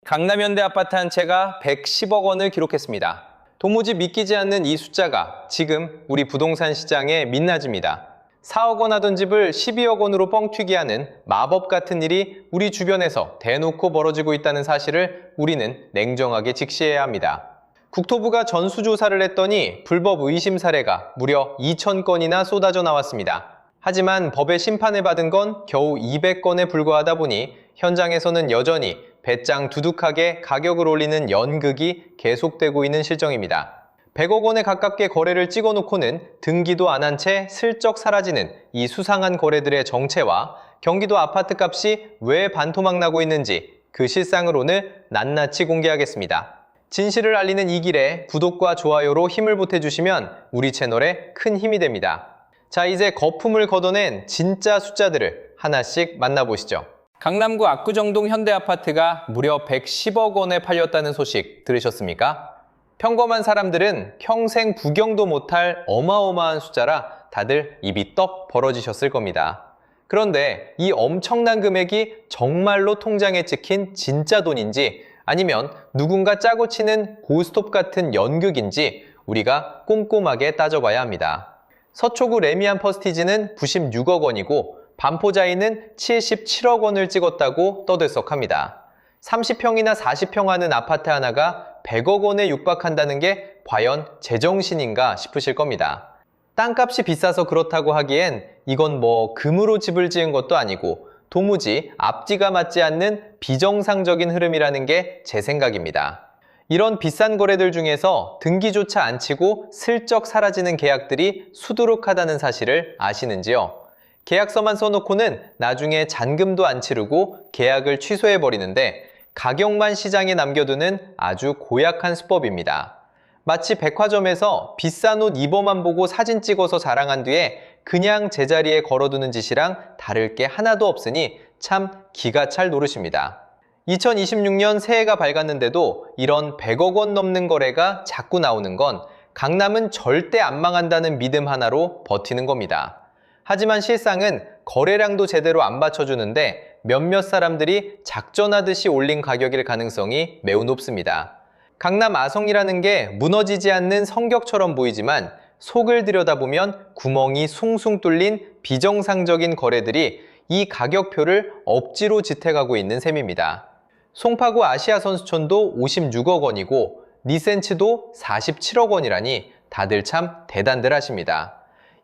강남 현대 아파트 한 채가 110억 원을 기록했습니다. 도무지 믿기지 않는 이 숫자가 지금 우리 부동산 시장의 민낯입니다. 4억 원 하던 집을 12억 원으로 뻥튀기 하는 마법 같은 일이 우리 주변에서 대놓고 벌어지고 있다는 사실을 우리는 냉정하게 직시해야 합니다. 국토부가 전수조사를 했더니 불법 의심 사례가 무려 2,000건이나 쏟아져 나왔습니다. 하지만 법의 심판을 받은 건 겨우 200건에 불과하다 보니 현장에서는 여전히 배짱 두둑하게 가격을 올리는 연극이 계속되고 있는 실정입니다. 100억 원에 가깝게 거래를 찍어놓고는 등기도 안 한 채 슬쩍 사라지는 이 수상한 거래들의 정체와 경기도 아파트 값이 왜 반토막 나고 있는지 그 실상을 오늘 낱낱이 공개하겠습니다. 진실을 알리는 이 길에 구독과 좋아요로 힘을 보태주시면 우리 채널에 큰 힘이 됩니다. 자, 이제 거품을 걷어낸 진짜 숫자들을 하나씩 만나보시죠. 강남구 압구정동 현대아파트가 무려 110억 원에 팔렸다는 소식 들으셨습니까? 평범한 사람들은 평생 구경도 못할 어마어마한 숫자라 다들 입이 떡 벌어지셨을 겁니다. 그런데 이 엄청난 금액이 정말로 통장에 찍힌 진짜 돈인지 아니면 누군가 짜고 치는 고스톱 같은 연극인지 우리가 꼼꼼하게 따져봐야 합니다. 서초구 레미안 퍼스티지는 96억 원이고 반포자이는 77억 원을 찍었다고 떠들썩합니다. 30평이나 40평 하는 아파트 하나가 100억 원에 육박한다는 게 과연 제정신인가 싶으실 겁니다. 땅값이 비싸서 그렇다고 하기엔 이건 뭐 금으로 집을 지은 것도 아니고 도무지 앞뒤가 맞지 않는 비정상적인 흐름이라는 게 제 생각입니다. 이런 비싼 거래들 중에서 등기조차 안 치고 슬쩍 사라지는 계약들이 수두룩하다는 사실을 아시는지요? 계약서만 써놓고는 나중에 잔금도 안 치르고 계약을 취소해버리는데 가격만 시장에 남겨두는 아주 고약한 수법입니다. 마치 백화점에서 비싼 옷 입어만 보고 사진 찍어서 자랑한 뒤에 그냥 제자리에 걸어두는 짓이랑 다를 게 하나도 없으니 참 기가 찰 노릇입니다. 2026년 새해가 밝았는데도 이런 100억 원 넘는 거래가 자꾸 나오는 건 강남은 절대 안 망한다는 믿음 하나로 버티는 겁니다. 하지만 실상은 거래량도 제대로 안 받쳐주는데 몇몇 사람들이 작전하듯이 올린 가격일 가능성이 매우 높습니다. 강남 아성이라는 게 무너지지 않는 성벽처럼 보이지만 속을 들여다보면 구멍이 숭숭 뚫린 비정상적인 거래들이 이 가격표를 억지로 지탱하고 있는 셈입니다. 송파구 아시아선수촌도 56억 원이고 리센츠도 47억 원이라니 다들 참 대단들 하십니다.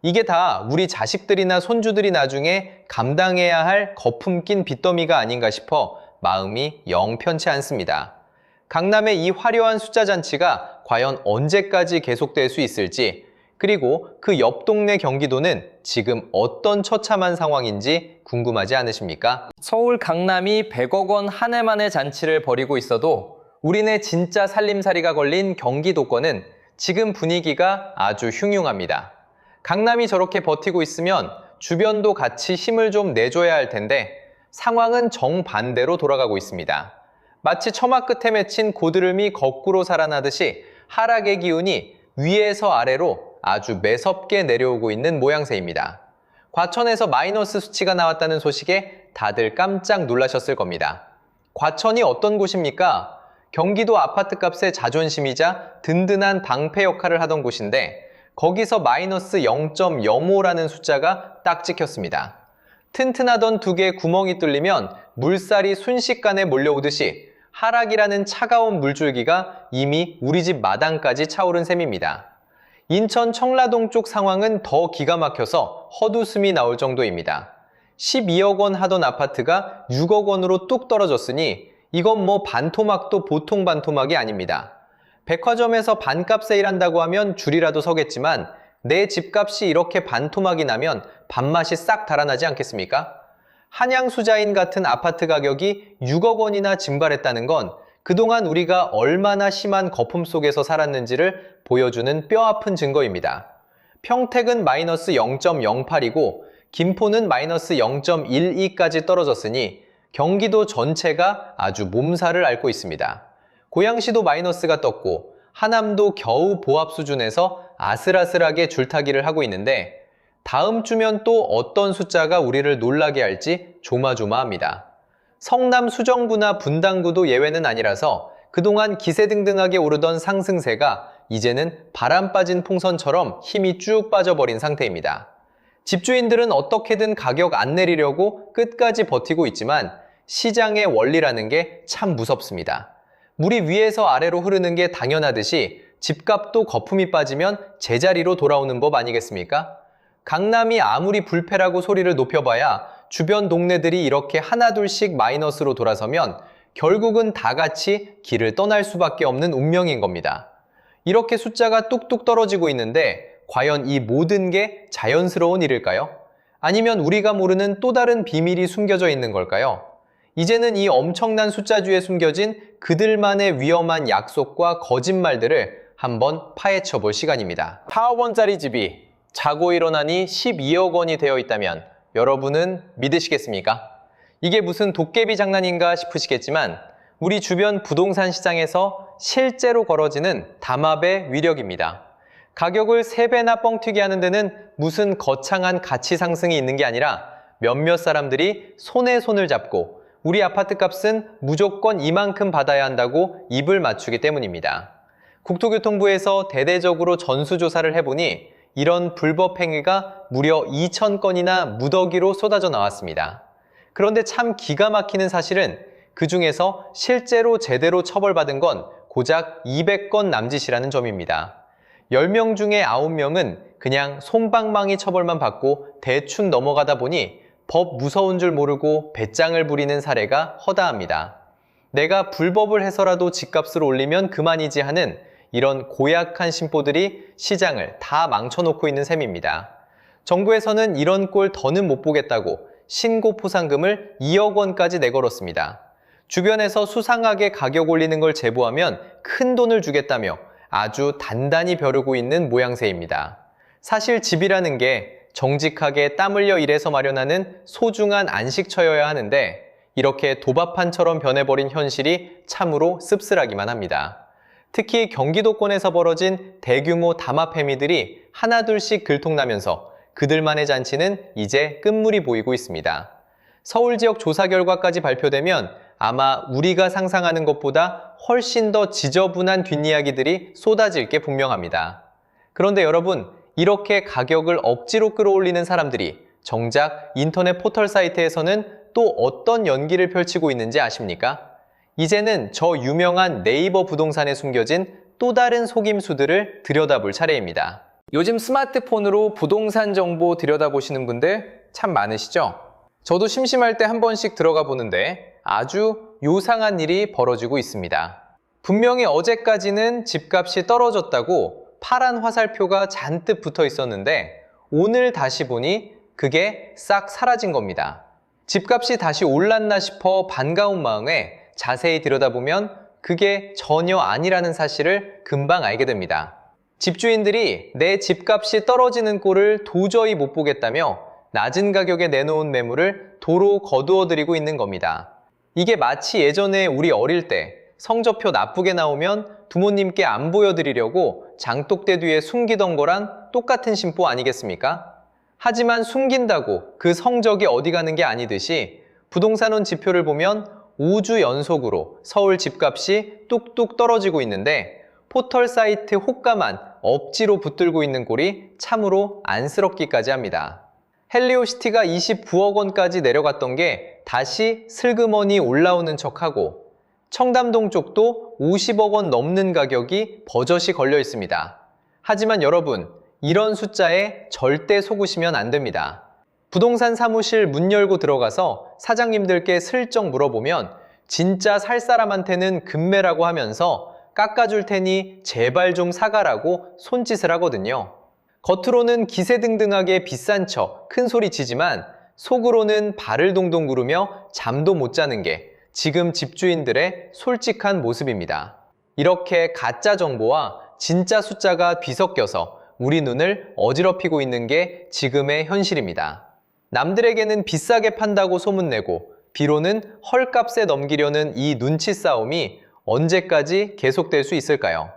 이게 다 우리 자식들이나 손주들이 나중에 감당해야 할 거품 낀 빚더미가 아닌가 싶어 마음이 영 편치 않습니다. 강남의 이 화려한 숫자 잔치가 과연 언제까지 계속될 수 있을지, 그리고 그 옆 동네 경기도는 지금 어떤 처참한 상황인지 궁금하지 않으십니까? 서울 강남이 100억 원 한 해만의 잔치를 벌이고 있어도 우리네 진짜 살림살이가 걸린 경기도권은 지금 분위기가 아주 흉흉합니다. 강남이 저렇게 버티고 있으면 주변도 같이 힘을 좀 내줘야 할 텐데 상황은 정반대로 돌아가고 있습니다. 마치 처마 끝에 맺힌 고드름이 거꾸로 살아나듯이 하락의 기운이 위에서 아래로 아주 매섭게 내려오고 있는 모양새입니다. 과천에서 마이너스 수치가 나왔다는 소식에 다들 깜짝 놀라셨을 겁니다. 과천이 어떤 곳입니까? 경기도 아파트값의 자존심이자 든든한 방패 역할을 하던 곳인데 거기서 마이너스 0.05라는 숫자가 딱 찍혔습니다. 튼튼하던 두 개의 구멍이 뚫리면 물살이 순식간에 몰려오듯이 하락이라는 차가운 물줄기가 이미 우리 집 마당까지 차오른 셈입니다. 인천 청라동 쪽 상황은 더 기가 막혀서 헛웃음이 나올 정도입니다. 12억 원 하던 아파트가 6억 원으로 뚝 떨어졌으니 이건 뭐 반토막도 보통 반토막이 아닙니다. 백화점에서 반값 세일한다고 하면 줄이라도 서겠지만 내 집값이 이렇게 반토막이 나면 밥맛이 싹 달아나지 않겠습니까? 한양수자인 같은 아파트 가격이 6억 원이나 증발했다는 건 그동안 우리가 얼마나 심한 거품 속에서 살았는지를 보여주는 뼈아픈 증거입니다. 평택은 마이너스 0.08이고 김포는 마이너스 0.12까지 떨어졌으니 경기도 전체가 아주 몸살을 앓고 있습니다. 고양시도 마이너스가 떴고 하남도 겨우 보합 수준에서 아슬아슬하게 줄타기를 하고 있는데 다음 주면 또 어떤 숫자가 우리를 놀라게 할지 조마조마합니다. 성남 수정구나 분당구도 예외는 아니라서 그동안 기세등등하게 오르던 상승세가 이제는 바람 빠진 풍선처럼 힘이 쭉 빠져버린 상태입니다. 집주인들은 어떻게든 가격 안 내리려고 끝까지 버티고 있지만 시장의 원리라는 게 참 무섭습니다. 물이 위에서 아래로 흐르는 게 당연하듯이 집값도 거품이 빠지면 제자리로 돌아오는 법 아니겠습니까? 강남이 아무리 불패라고 소리를 높여봐야 주변 동네들이 이렇게 하나둘씩 마이너스로 돌아서면 결국은 다 같이 길을 떠날 수밖에 없는 운명인 겁니다. 이렇게 숫자가 뚝뚝 떨어지고 있는데 과연 이 모든 게 자연스러운 일일까요? 아니면 우리가 모르는 또 다른 비밀이 숨겨져 있는 걸까요? 이제는 이 엄청난 숫자주에 숨겨진 그들만의 위험한 약속과 거짓말들을 한번 파헤쳐 볼 시간입니다. 4억 원짜리 집이 자고 일어나니 12억 원이 되어 있다면 여러분은 믿으시겠습니까? 이게 무슨 도깨비 장난인가 싶으시겠지만 우리 주변 부동산 시장에서 실제로 벌어지는 담합의 위력입니다. 가격을 3배나 뻥튀기 하는 데는 무슨 거창한 가치 상승이 있는 게 아니라 몇몇 사람들이 손에 손을 잡고 우리 아파트 값은 무조건 이만큼 받아야 한다고 입을 맞추기 때문입니다. 국토교통부에서 대대적으로 전수조사를 해보니 이런 불법 행위가 무려 2,000건이나 무더기로 쏟아져 나왔습니다. 그런데 참 기가 막히는 사실은 그 중에서 실제로 제대로 처벌받은 건 고작 200건 남짓이라는 점입니다. 10명 중에 9명은 그냥 솜방망이 처벌만 받고 대충 넘어가다 보니 법 무서운 줄 모르고 배짱을 부리는 사례가 허다합니다. 내가 불법을 해서라도 집값을 올리면 그만이지 하는 이런 고약한 심보들이 시장을 다 망쳐놓고 있는 셈입니다. 정부에서는 이런 꼴 더는 못 보겠다고 신고 포상금을 2억 원까지 내걸었습니다. 주변에서 수상하게 가격 올리는 걸 제보하면 큰 돈을 주겠다며 아주 단단히 벼르고 있는 모양새입니다. 사실 집이라는 게 정직하게 땀 흘려 일해서 마련하는 소중한 안식처여야 하는데 이렇게 도박판처럼 변해버린 현실이 참으로 씁쓸하기만 합니다. 특히 경기도권에서 벌어진 대규모 담합 행위들이 하나둘씩 들통나면서 그들만의 잔치는 이제 끝물이 보이고 있습니다. 서울 지역 조사 결과까지 발표되면 아마 우리가 상상하는 것보다 훨씬 더 지저분한 뒷이야기들이 쏟아질 게 분명합니다. 그런데 여러분, 이렇게 가격을 억지로 끌어올리는 사람들이 정작 인터넷 포털 사이트에서는 또 어떤 연기를 펼치고 있는지 아십니까? 이제는 저 유명한 네이버 부동산에 숨겨진 또 다른 속임수들을 들여다볼 차례입니다. 요즘 스마트폰으로 부동산 정보 들여다보시는 분들 참 많으시죠? 저도 심심할 때 한 번씩 들어가 보는데 아주 요상한 일이 벌어지고 있습니다. 분명히 어제까지는 집값이 떨어졌다고 파란 화살표가 잔뜩 붙어 있었는데 오늘 다시 보니 그게 싹 사라진 겁니다. 집값이 다시 올랐나 싶어 반가운 마음에 자세히 들여다보면 그게 전혀 아니라는 사실을 금방 알게 됩니다. 집주인들이 내 집값이 떨어지는 꼴을 도저히 못 보겠다며 낮은 가격에 내놓은 매물을 도로 거두어들이고 있는 겁니다. 이게 마치 예전에 우리 어릴 때 성적표 나쁘게 나오면 부모님께 안 보여드리려고 장독대 뒤에 숨기던 거랑 똑같은 심보 아니겠습니까? 하지만 숨긴다고 그 성적이 어디 가는 게 아니듯이 부동산원 지표를 보면 5주 연속으로 서울 집값이 뚝뚝 떨어지고 있는데 포털 사이트 호가만 억지로 붙들고 있는 꼴이 참으로 안쓰럽기까지 합니다. 헬리오시티가 29억 원까지 내려갔던 게 다시 슬그머니 올라오는 척하고 청담동 쪽도 50억 원 넘는 가격이 버젓이 걸려 있습니다. 하지만 여러분, 이런 숫자에 절대 속으시면 안 됩니다. 부동산 사무실 문 열고 들어가서 사장님들께 슬쩍 물어보면 진짜 살 사람한테는 금매라고 하면서 깎아줄 테니 제발 좀 사가라고 손짓을 하거든요. 겉으로는 기세등등하게 비싼 척 큰 소리 치지만 속으로는 발을 동동 구르며 잠도 못 자는 게 지금 집주인들의 솔직한 모습입니다. 이렇게 가짜 정보와 진짜 숫자가 뒤섞여서 우리 눈을 어지럽히고 있는 게 지금의 현실입니다. 남들에게는 비싸게 판다고 소문내고 비로는 헐값에 넘기려는 이 눈치 싸움이 언제까지 계속될 수 있을까요?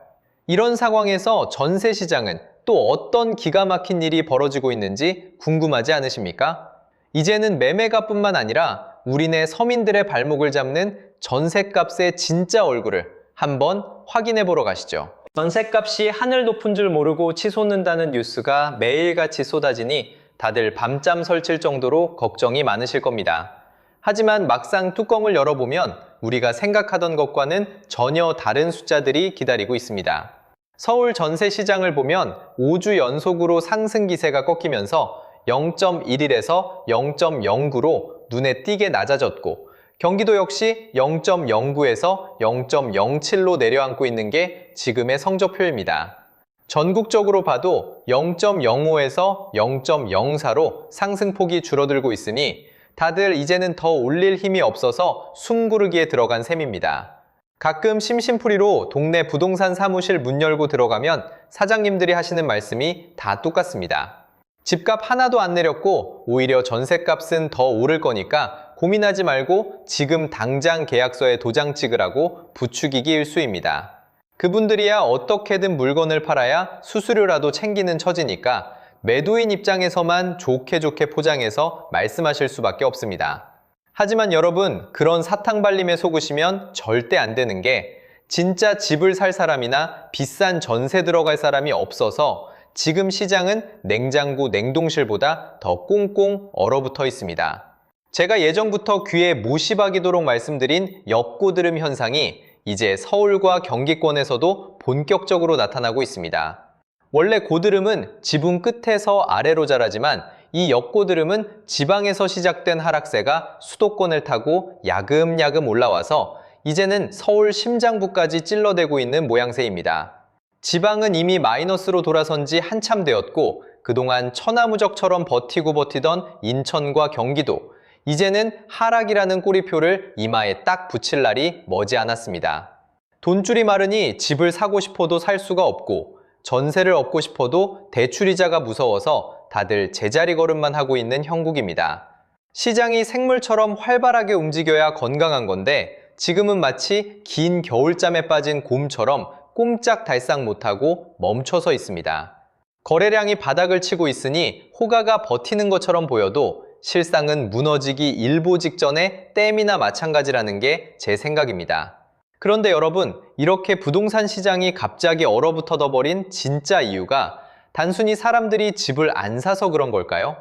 이런 상황에서 전세 시장은 또 어떤 기가 막힌 일이 벌어지고 있는지 궁금하지 않으십니까? 이제는 매매가뿐만 아니라 우리네 서민들의 발목을 잡는 전셋값의 진짜 얼굴을 한번 확인해 보러 가시죠. 전셋값이 하늘 높은 줄 모르고 치솟는다는 뉴스가 매일같이 쏟아지니 다들 밤잠 설칠 정도로 걱정이 많으실 겁니다. 하지만 막상 뚜껑을 열어보면 우리가 생각하던 것과는 전혀 다른 숫자들이 기다리고 있습니다. 서울 전세 시장을 보면 5주 연속으로 상승 기세가 꺾이면서 0.11에서 0.09로 눈에 띄게 낮아졌고, 경기도 역시 0.09에서 0.07로 내려앉고 있는 게 지금의 성적표입니다. 전국적으로 봐도 0.05에서 0.04로 상승폭이 줄어들고 있으니 다들 이제는 더 올릴 힘이 없어서 숨 고르기에 들어간 셈입니다. 가끔 심심풀이로 동네 부동산 사무실 문 열고 들어가면 사장님들이 하시는 말씀이 다 똑같습니다. 집값 하나도 안 내렸고 오히려 전셋값은 더 오를 거니까 고민하지 말고 지금 당장 계약서에 도장 찍으라고 부추기기 일쑤입니다. 그분들이야 어떻게든 물건을 팔아야 수수료라도 챙기는 처지니까 매도인 입장에서만 좋게 포장해서 말씀하실 수밖에 없습니다. 하지만 여러분, 그런 사탕발림에 속으시면 절대 안 되는 게 진짜 집을 살 사람이나 비싼 전세 들어갈 사람이 없어서 지금 시장은 냉장고 냉동실보다 더 꽁꽁 얼어붙어 있습니다. 제가 예전부터 귀에 못이 박이도록 말씀드린 엽고드름 현상이 이제 서울과 경기권에서도 본격적으로 나타나고 있습니다. 원래 고드름은 지붕 끝에서 아래로 자라지만 이 엽고드름은 지방에서 시작된 하락세가 수도권을 타고 야금야금 올라와서 이제는 서울 심장부까지 찔러대고 있는 모양새입니다. 지방은 이미 마이너스로 돌아선 지 한참 되었고 그동안 천하무적처럼 버티던 인천과 경기도, 이제는 하락이라는 꼬리표를 이마에 딱 붙일 날이 머지않았습니다. 돈줄이 마르니 집을 사고 싶어도 살 수가 없고 전세를 얻고 싶어도 대출이자가 무서워서 다들 제자리 걸음만 하고 있는 형국입니다. 시장이 생물처럼 활발하게 움직여야 건강한 건데 지금은 마치 긴 겨울잠에 빠진 곰처럼 꼼짝달싹 못하고 멈춰서 있습니다. 거래량이 바닥을 치고 있으니 호가가 버티는 것처럼 보여도 실상은 무너지기 일보 직전의 댐이나 마찬가지라는 게 제 생각입니다. 그런데 여러분, 이렇게 부동산 시장이 갑자기 얼어붙어 버린 진짜 이유가 단순히 사람들이 집을 안 사서 그런 걸까요?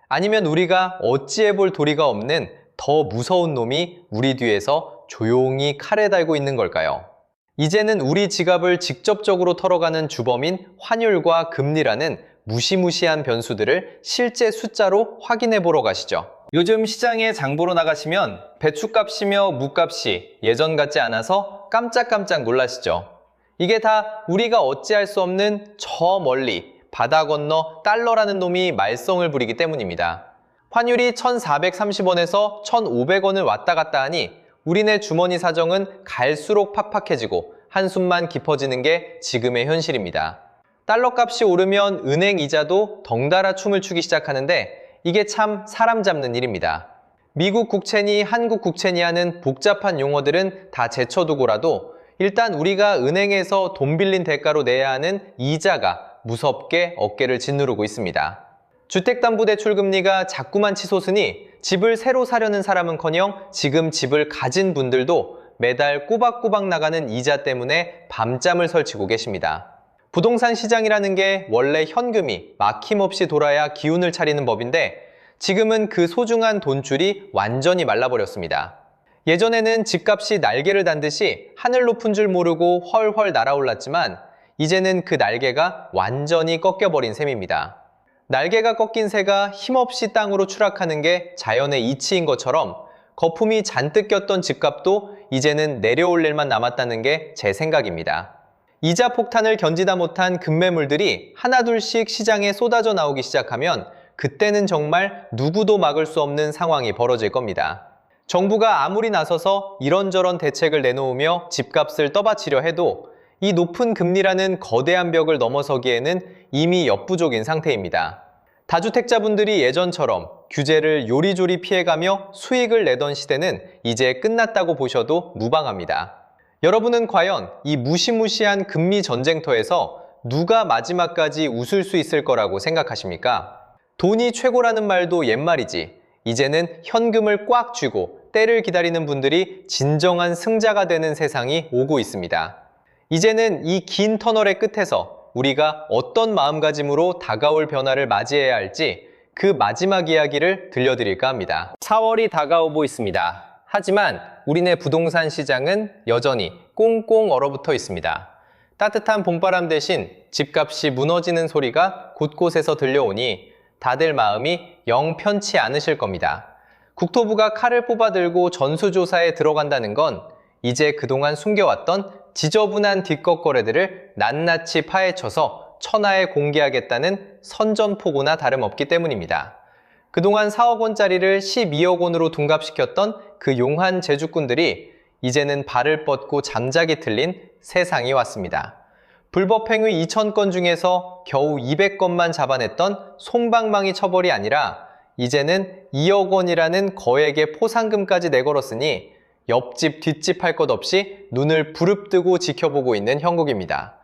아니면 우리가 어찌해 볼 도리가 없는 더 무서운 놈이 우리 뒤에서 조용히 칼에 달고 있는 걸까요? 이제는 우리 지갑을 직접적으로 털어가는 주범인 환율과 금리라는 무시무시한 변수들을 실제 숫자로 확인해 보러 가시죠. 요즘 시장에 장보러 나가시면 배추값이며 무값이 예전 같지 않아서 깜짝깜짝 놀라시죠. 이게 다 우리가 어찌할 수 없는 저 멀리 바다 건너 달러라는 놈이 말썽을 부리기 때문입니다. 환율이 1,430원에서 1,500원을 왔다 갔다 하니 우리네 주머니 사정은 갈수록 팍팍해지고 한숨만 깊어지는 게 지금의 현실입니다. 달러 값이 오르면 은행 이자도 덩달아 춤을 추기 시작하는데 이게 참 사람 잡는 일입니다. 미국 국채니 한국 국채니 하는 복잡한 용어들은 다 제쳐두고라도 일단 우리가 은행에서 돈 빌린 대가로 내야 하는 이자가 무섭게 어깨를 짓누르고 있습니다. 주택담보대출 금리가 자꾸만 치솟으니 집을 새로 사려는 사람은커녕 지금 집을 가진 분들도 매달 꼬박꼬박 나가는 이자 때문에 밤잠을 설치고 계십니다. 부동산 시장이라는 게 원래 현금이 막힘없이 돌아야 기운을 차리는 법인데 지금은 그 소중한 돈줄이 완전히 말라버렸습니다. 예전에는 집값이 날개를 단듯이 하늘 높은 줄 모르고 헐헐 날아올랐지만 이제는 그 날개가 완전히 꺾여버린 셈입니다. 날개가 꺾인 새가 힘없이 땅으로 추락하는 게 자연의 이치인 것처럼 거품이 잔뜩 꼈던 집값도 이제는 내려올 일만 남았다는 게 제 생각입니다. 이자 폭탄을 견디다 못한 급매물들이 하나둘씩 시장에 쏟아져 나오기 시작하면 그때는 정말 누구도 막을 수 없는 상황이 벌어질 겁니다. 정부가 아무리 나서서 이런저런 대책을 내놓으며 집값을 떠받치려 해도 이 높은 금리라는 거대한 벽을 넘어서기에는 이미 역부족인 상태입니다. 다주택자분들이 예전처럼 규제를 요리조리 피해가며 수익을 내던 시대는 이제 끝났다고 보셔도 무방합니다. 여러분은 과연 이 무시무시한 금리 전쟁터에서 누가 마지막까지 웃을 수 있을 거라고 생각하십니까? 돈이 최고라는 말도 옛말이지 이제는 현금을 꽉 쥐고 때를 기다리는 분들이 진정한 승자가 되는 세상이 오고 있습니다. 이제는 이 긴 터널의 끝에서 우리가 어떤 마음가짐으로 다가올 변화를 맞이해야 할지 그 마지막 이야기를 들려드릴까 합니다. 4월이 다가오고 있습니다. 하지만 우리네 부동산 시장은 여전히 꽁꽁 얼어붙어 있습니다. 따뜻한 봄바람 대신 집값이 무너지는 소리가 곳곳에서 들려오니 다들 마음이 영 편치 않으실 겁니다. 국토부가 칼을 뽑아들고 전수조사에 들어간다는 건 이제 그동안 숨겨왔던 지저분한 뒷것거래들을 낱낱이 파헤쳐서 천하에 공개하겠다는 선전포고나 다름없기 때문입니다. 그동안 4억 원짜리를 12억 원으로 둔갑시켰던 그 용한 제주꾼들이 이제는 발을 뻗고 잠자기 틀린 세상이 왔습니다. 불법행위 2,000건 중에서 겨우 200건만 잡아냈던 솜방망이 처벌이 아니라 이제는 2억 원이라는 거액의 포상금까지 내걸었으니 옆집 뒷집 할 것 없이 눈을 부릅뜨고 지켜보고 있는 형국입니다.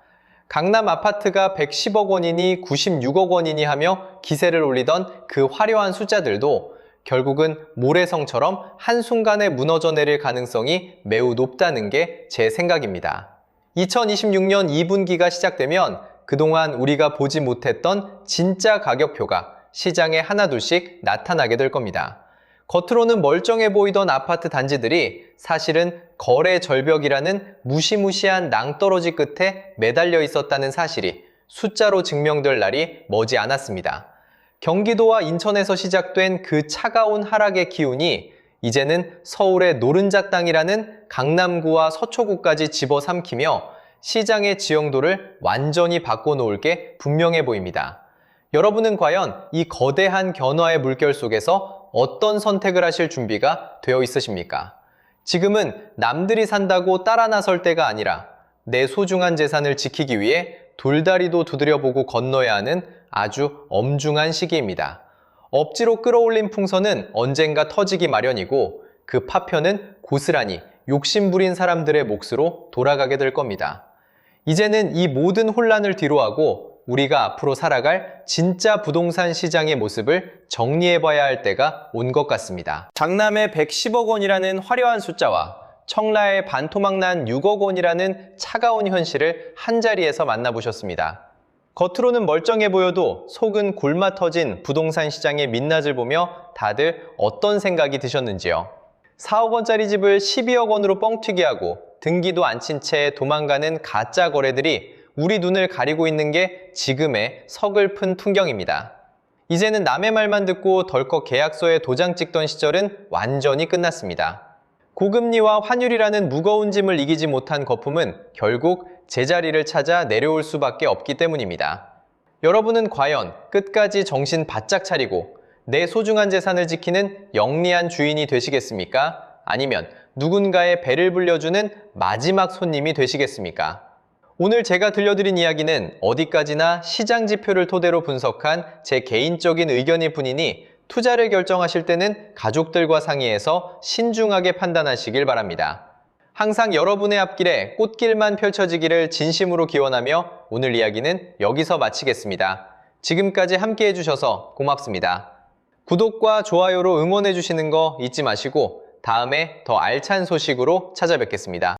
강남 아파트가 110억 원이니 96억 원이니 하며 기세를 올리던 그 화려한 숫자들도 결국은 모래성처럼 한순간에 무너져 내릴 가능성이 매우 높다는 게 제 생각입니다. 2026년 2분기가 시작되면 그동안 우리가 보지 못했던 진짜 가격표가 시장에 하나둘씩 나타나게 될 겁니다. 겉으로는 멀쩡해 보이던 아파트 단지들이 사실은 거래 절벽이라는 무시무시한 낭떠러지 끝에 매달려 있었다는 사실이 숫자로 증명될 날이 머지 않았습니다. 경기도와 인천에서 시작된 그 차가운 하락의 기운이 이제는 서울의 노른자 땅이라는 강남구와 서초구까지 집어삼키며 시장의 지형도를 완전히 바꿔놓을 게 분명해 보입니다. 여러분은 과연 이 거대한 변화의 물결 속에서 어떤 선택을 하실 준비가 되어 있으십니까? 지금은 남들이 산다고 따라 나설 때가 아니라 내 소중한 재산을 지키기 위해 돌다리도 두드려보고 건너야 하는 아주 엄중한 시기입니다. 억지로 끌어올린 풍선은 언젠가 터지기 마련이고 그 파편은 고스란히 욕심부린 사람들의 몫으로 돌아가게 될 겁니다. 이제는 이 모든 혼란을 뒤로하고 우리가 앞으로 살아갈 진짜 부동산 시장의 모습을 정리해봐야 할 때가 온 것 같습니다. 강남의 110억 원이라는 화려한 숫자와 청라의 반토막난 6억 원이라는 차가운 현실을 한자리에서 만나보셨습니다. 겉으로는 멀쩡해 보여도 속은 굶어 터진 부동산 시장의 민낯을 보며 다들 어떤 생각이 드셨는지요? 4억 원짜리 집을 12억 원으로 뻥튀기 하고 등기도 안 친 채 도망가는 가짜 거래들이 우리 눈을 가리고 있는 게 지금의 서글픈 풍경입니다. 이제는 남의 말만 듣고 덜컥 계약서에 도장 찍던 시절은 완전히 끝났습니다. 고금리와 환율이라는 무거운 짐을 이기지 못한 거품은 결국 제자리를 찾아 내려올 수밖에 없기 때문입니다. 여러분은 과연 끝까지 정신 바짝 차리고 내 소중한 재산을 지키는 영리한 주인이 되시겠습니까? 아니면 누군가의 배를 불려주는 마지막 손님이 되시겠습니까? 오늘 제가 들려드린 이야기는 어디까지나 시장 지표를 토대로 분석한 제 개인적인 의견일 뿐이니 투자를 결정하실 때는 가족들과 상의해서 신중하게 판단하시길 바랍니다. 항상 여러분의 앞길에 꽃길만 펼쳐지기를 진심으로 기원하며 오늘 이야기는 여기서 마치겠습니다. 지금까지 함께 해주셔서 고맙습니다. 구독과 좋아요로 응원해주시는 거 잊지 마시고 다음에 더 알찬 소식으로 찾아뵙겠습니다.